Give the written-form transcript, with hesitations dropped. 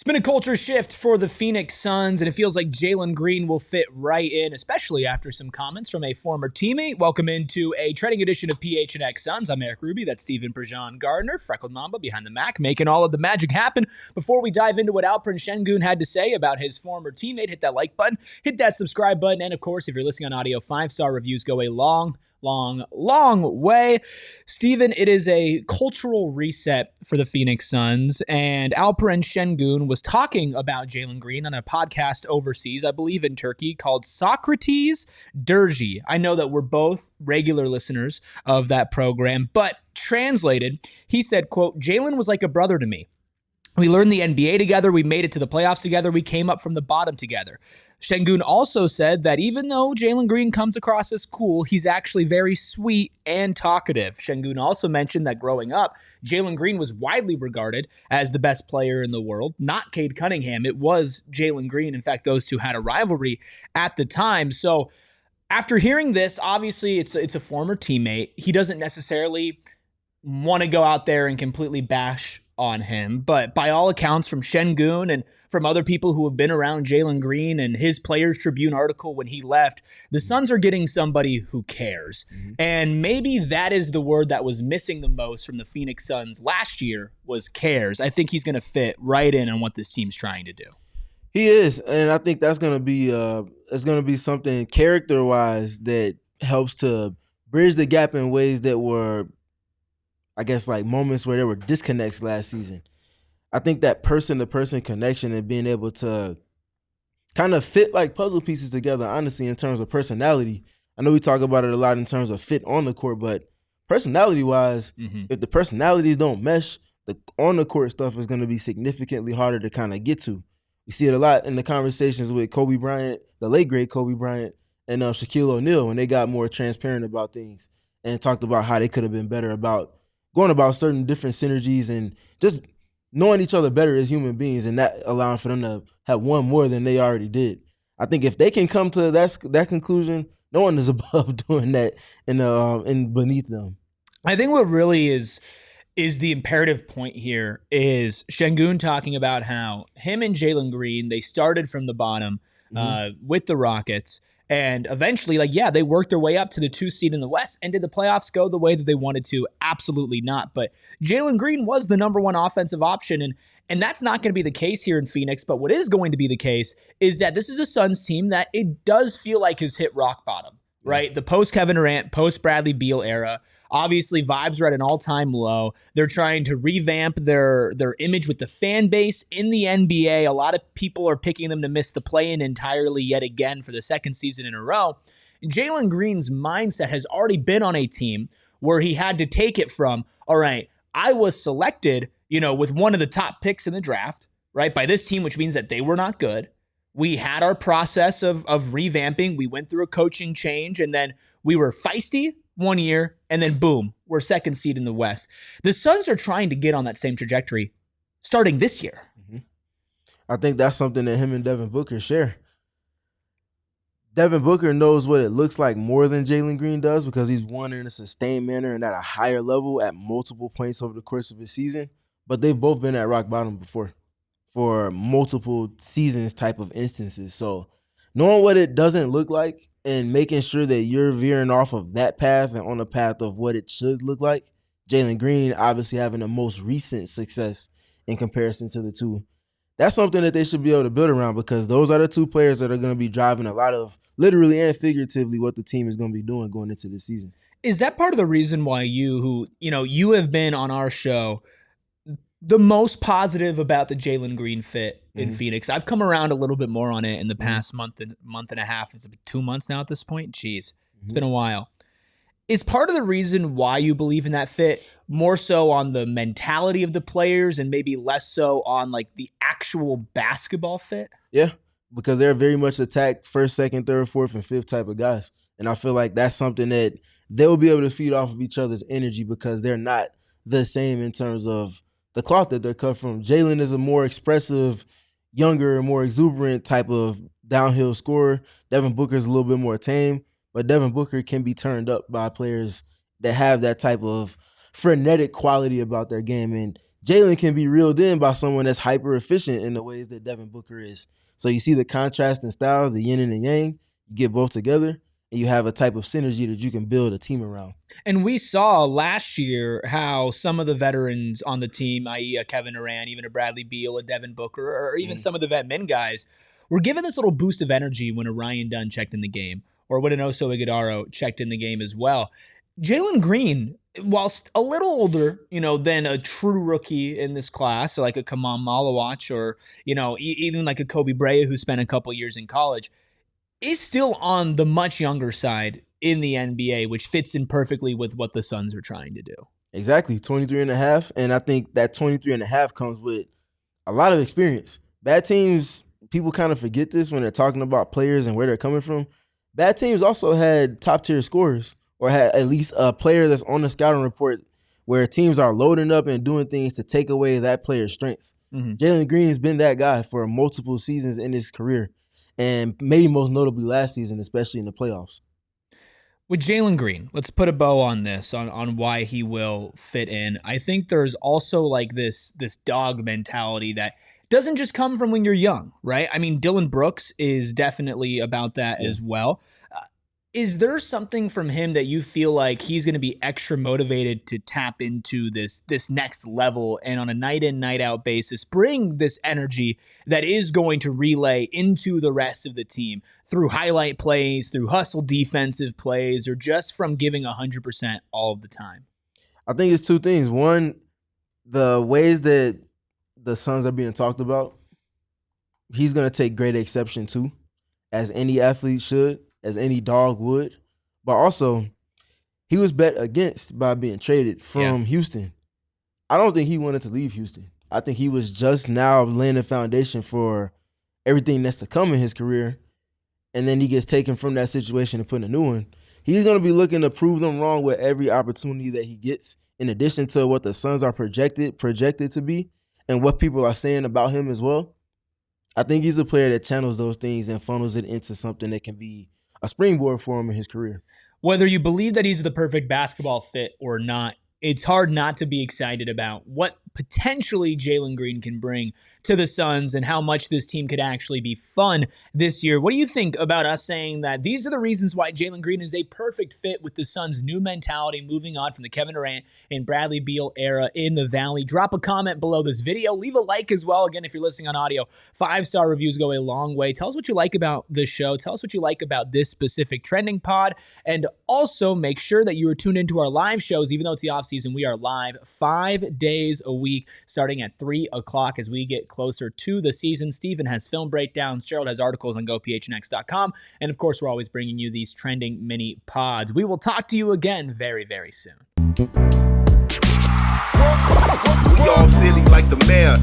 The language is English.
It's been a culture shift for the Phoenix Suns, and it feels like Jalen Green will fit right in, especially after some comments from a former teammate. Welcome into a trending edition of PHNX Suns. I'm Erik Ruby. That's Pridgeon-Garner, Freckled Mamba behind the Mac, making all of the magic happen. Before we dive into what Alperen Şengün had to say about his former teammate, hit that like button, hit that subscribe button, and of course, if you're listening on audio, 5-star reviews go a long way. Steven, it is a cultural reset for the Phoenix Suns, and Alperen Şengün was talking about Jalen Green on a podcast overseas, I believe in Turkey, called Socrates Dergi. I know that we're both regular listeners of that program, but translated, he said, quote, Jalen was like a brother to me. We learned the NBA together. We made it to the playoffs together. We came up from the bottom together. Shangun also said that even though Jalen Green comes across as cool, he's actually very sweet and talkative. Shangun also mentioned that growing up, Jalen Green was widely regarded as the best player in the world. Not Cade Cunningham. It was Jalen Green. In fact, those two had a rivalry at the time. So after hearing this, obviously it's a former teammate. He doesn't necessarily want to go out there and completely bash on him, but by all accounts from Shangun and from other people who have been around Jalen Green and his Players Tribune article when he left, the Suns are getting somebody who cares. And maybe that is the word that was missing the most from the Phoenix Suns last year was cares. I think he's going to fit right in on what this team's trying to do. He is, and I think that's going to be it's going to be something character-wise that helps to bridge the gap in ways that were, I guess, like moments where there were disconnects last season. I think that person-to-person connection and being able to kind of fit like puzzle pieces together, honestly, in terms of personality. I know we talk about it a lot in terms of fit on the court, but personality-wise, if the personalities don't mesh, the on-the-court stuff is going to be significantly harder to kind of get to. We see it a lot in the conversations with Kobe Bryant, the late, great Kobe Bryant, and Shaquille O'Neal when they got more transparent about things and talked about how they could have been better about going about certain different synergies and just knowing each other better as human beings, and that allowing for them to have one more than they already did. I think if they can come to that conclusion, no one is above doing that in beneath them. I think what really is the imperative point here is Shangun talking about how him and Jalen Green, they started from the bottom with the Rockets. And eventually, they worked their way up to the 2 seed in the West. And did the playoffs go the way that they wanted to? Absolutely not. But Jalen Green was the number one offensive option. And that's not going to be the case here in Phoenix. But what is going to be the case is that this is a Suns team that it does feel like has hit rock bottom, right? The post-Kevin Durant, post-Bradley Beal era. Obviously, vibes are at an all-time low. They're trying to revamp their image with the fan base in the NBA. A lot of people are picking them to miss the play-in entirely yet again for the second season in a row. And Jalen Green's mindset has already been on a team where he had to take it from, all right, I was selected, with one of the top picks in the draft, right, by this team, which means that they were not good. We had our process of revamping. We went through a coaching change, and then we were feisty 1 year, and then boom, we're second seed in the West. The Suns are trying to get on that same trajectory starting this year. I think that's something that him and Devin Booker share. Devin Booker knows what it looks like more than Jalen Green does because he's won in a sustained manner and at a higher level at multiple points over the course of his season. But they've both been at rock bottom before for multiple seasons type of instances. So knowing what it doesn't look like and making sure that you're veering off of that path and on the path of what it should look like. Jalen Green obviously having the most recent success in comparison to the two. That's something that they should be able to build around because those are the two players that are going to be driving a lot of, literally and figuratively, what the team is going to be doing going into this season. Is that part of the reason why you have been on our show the most positive about the Jalen Green fit in Phoenix? I've come around a little bit more on it in the past month and a half. It's been 2 months now at this point. Jeez, it's been a while. Is part of the reason why you believe in that fit more so on the mentality of the players and maybe less so on the actual basketball fit? Yeah, because they're very much attack first, second, third, fourth, and fifth type of guys. And I feel like that's something that they'll be able to feed off of each other's energy because they're not the same in terms of the cloth that they're cut from. Jalen is a more expressive, younger, more exuberant type of downhill scorer. Devin Booker is a little bit more tame, but Devin Booker can be turned up by players that have that type of frenetic quality about their game. And Jaylen can be reeled in by someone that's hyper efficient in the ways that Devin Booker is. So you see the contrast in styles, the yin and the yang. You get both together, and you have a type of synergy that you can build a team around. And we saw last year how some of the veterans on the team, i.e. a Kevin Durant, even a Bradley Beal, a Devin Booker, or even some of the vet min guys, were given this little boost of energy when a Ryan Dunn checked in the game, or when an Oso Ighodaro checked in the game as well. Jalen Green, whilst a little older, than a true rookie in this class, so like a Kamal Malawach or, even like a Kobe Bryant who spent a couple years in college, is still on the much younger side in the NBA, which fits in perfectly with what the Suns are trying to do. Exactly, 23 and a half. And I think that 23 and a half comes with a lot of experience. Bad teams, people kind of forget this when they're talking about players and where they're coming from. Bad teams also had top-tier scorers, or had at least a player that's on the scouting report where teams are loading up and doing things to take away that player's strengths. Jalen Green has been that guy for multiple seasons in his career, and maybe most notably last season, especially in the playoffs. With Jalen Green, let's put a bow on this, on why he will fit in. I think there's also like this dog mentality that doesn't just come from when you're young, right? I mean, Dillon Brooks is definitely about that as well. Is there something from him that you feel like he's going to be extra motivated to tap into this next level and on a night in, night out basis, bring this energy that is going to relay into the rest of the team through highlight plays, through hustle defensive plays, or just from giving 100% all of the time? I think it's two things. One, the ways that the Suns are being talked about, he's going to take great exception to, as any athlete should, as any dog would. But also, he was bet against by being traded from Houston. I don't think he wanted to leave Houston. I think he was just now laying the foundation for everything that's to come in his career, and then he gets taken from that situation and put in a new one. He's going to be looking to prove them wrong with every opportunity that he gets, in addition to what the Suns are projected to be and what people are saying about him as well. I think he's a player that channels those things and funnels it into something that can be a springboard for him in his career. Whether you believe that he's the perfect basketball fit or not, it's hard not to be excited about what potentially Jalen Green can bring to the Suns and how much this team could actually be fun this year. What do you think about us saying that these are the reasons why Jalen Green is a perfect fit with the Suns' new mentality moving on from the Kevin Durant and Bradley Beal era in the Valley? Drop a comment below this video. Leave a like as well. Again, if you're listening on audio, 5-star reviews go a long way. Tell us what you like about this show. Tell us what you like about this specific trending pod. And also make sure that you are tuned into our live shows. Even though it's the offseason, we are live 5 days a week starting at 3 o'clock as we get closer to the season. Steven has film breakdowns. Gerald has articles on GoPHNX.com. And of course, we're always bringing you these trending mini pods. We will talk to you again very, very soon. We all silly like the mayor.